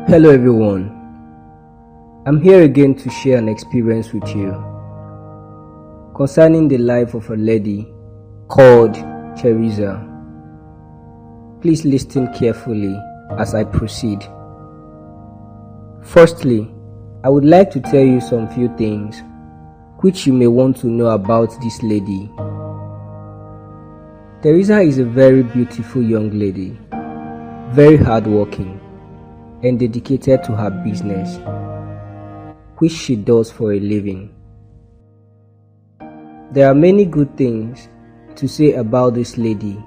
Hello everyone, I'm here again to share an experience with you concerning the life of a lady called Teresa. Please listen carefully as I proceed. Firstly, I would like to tell you some few things which you may want to know about this lady. Teresa is a very beautiful young lady, very hardworking and dedicated to her business, which she does for a living. There are many good things to say about this lady,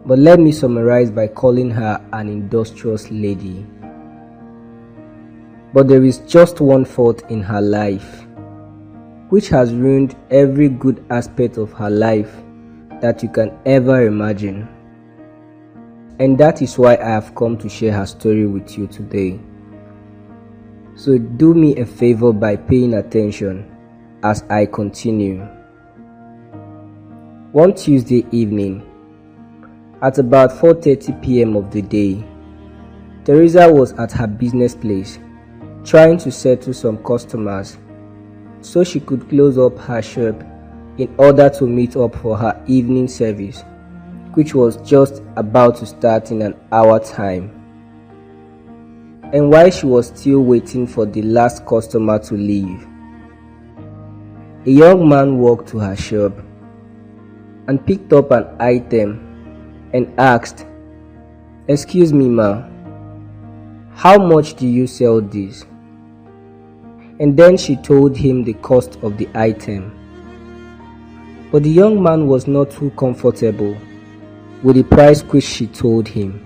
but let me summarize by calling her an industrious lady. But there is just one fault in her life, which has ruined every good aspect of her life that you can ever imagine. And that is why I have come to share her story with you today. So do me a favor by paying attention as I continue. One Tuesday evening, at about 4:30 p.m. of the day, Teresa was at her business place trying to settle some customers so she could close up her shop in order to meet up for her evening service, which was just about to start in an hour time. And while she was still waiting for the last customer to leave, a young man walked to her shop and picked up an item and asked, "Excuse me, ma, how much do you sell this?" And then she told him the cost of the item. But the young man was not too comfortable with the price which she told him.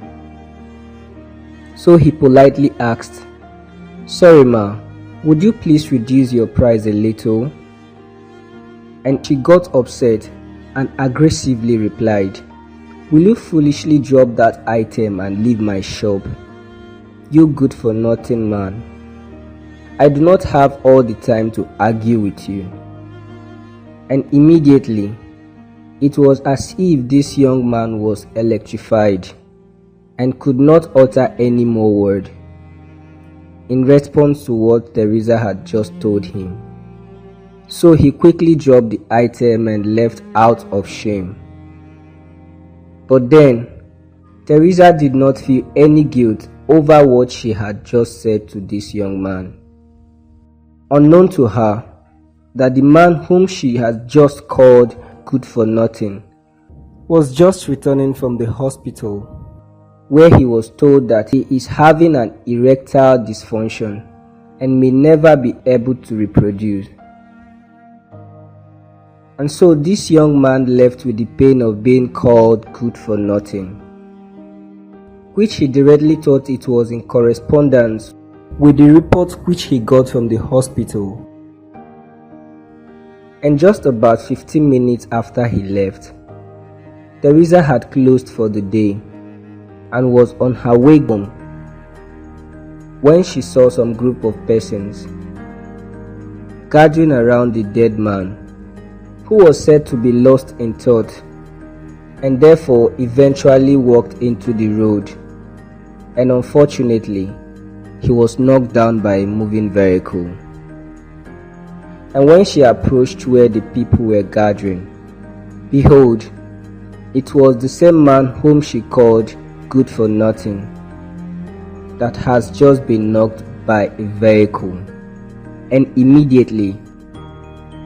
So he politely asked, "Sorry ma, would you please reduce your price a little?" And she got upset and aggressively replied, "Will you foolishly drop that item and leave my shop? You good for nothing man. I do not have all the time to argue with you." And immediately, it was as if this young man was electrified and could not utter any more word in response to what Teresa had just told him. So he quickly dropped the item and left out of shame. But then, Teresa did not feel any guilt over what she had just said to this young man. Unknown to her, that the man whom she had just called good for nothing was just returning from the hospital, where he was told that he is having an erectile dysfunction and may never be able to reproduce. And so this young man left with the pain of being called good for nothing, which he directly thought it was in correspondence with the report which he got from the hospital. And just about 15 minutes after he left, Teresa had closed for the day and was on her way home when she saw some group of persons gathering around the dead man, who was said to be lost in thought and therefore eventually walked into the road, and unfortunately he was knocked down by a moving vehicle. And when she approached where the people were gathering, behold, it was the same man whom she called good for nothing that has just been knocked by a vehicle. And immediately,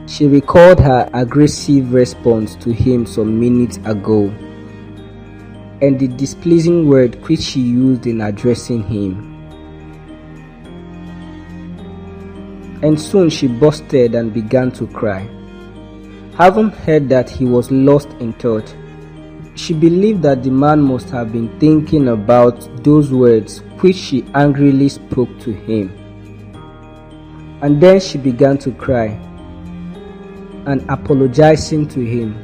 she recalled her aggressive response to him some minutes ago and the displeasing word which she used in addressing him. And soon she busted and began to cry. Having heard that he was lost in thought, she believed that the man must have been thinking about those words which she angrily spoke to him. And then she began to cry and apologizing to him.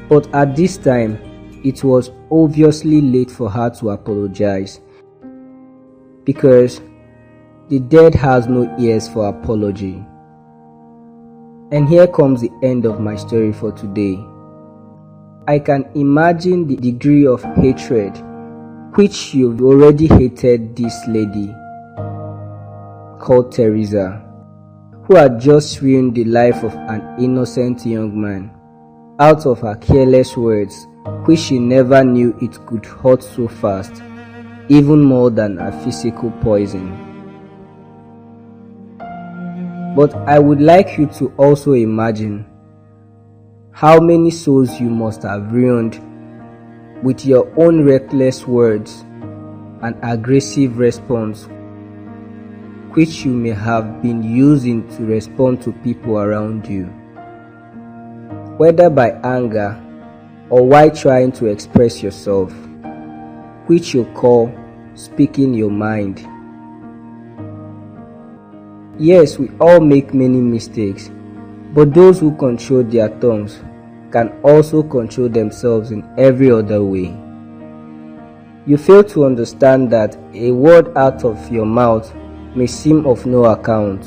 But at this time, it was obviously late for her to apologize, because the dead has no ears for apology. And here comes the end of my story for today. I can imagine the degree of hatred which you've already hated this lady called Teresa, who had just ruined the life of an innocent young man out of her careless words, which she never knew it could hurt so fast, even more than a physical poison. But I would like you to also imagine how many souls you must have ruined with your own reckless words and aggressive response, which you may have been using to respond to people around you, whether by anger or while trying to express yourself, which you call speaking your mind. Yes, we all make many mistakes, but those who control their tongues can also control themselves in every other way. You fail to understand that a word out of your mouth may seem of no account,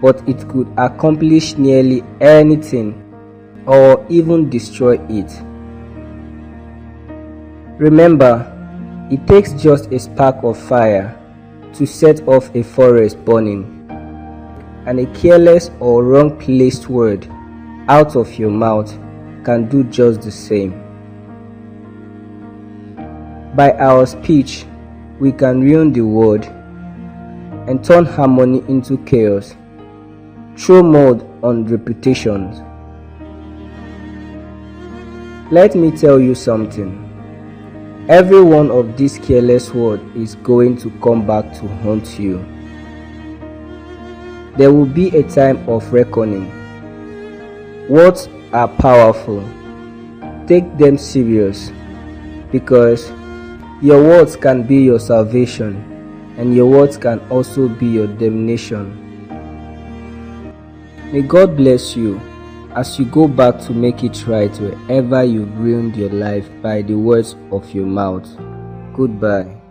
but it could accomplish nearly anything or even destroy it. Remember, it takes just a spark of fire to set off a forest burning, and a careless or wrong-placed word out of your mouth can do just the same. By our speech, we can ruin the world and turn harmony into chaos, throw mud on reputations. Let me tell you something. Every one of these careless words is going to come back to haunt you. There will be a time of reckoning. Words are powerful. Take them serious, because your words can be your salvation, and your words can also be your damnation. May God bless you as you go back to make it right wherever you've ruined your life by the words of your mouth. Goodbye.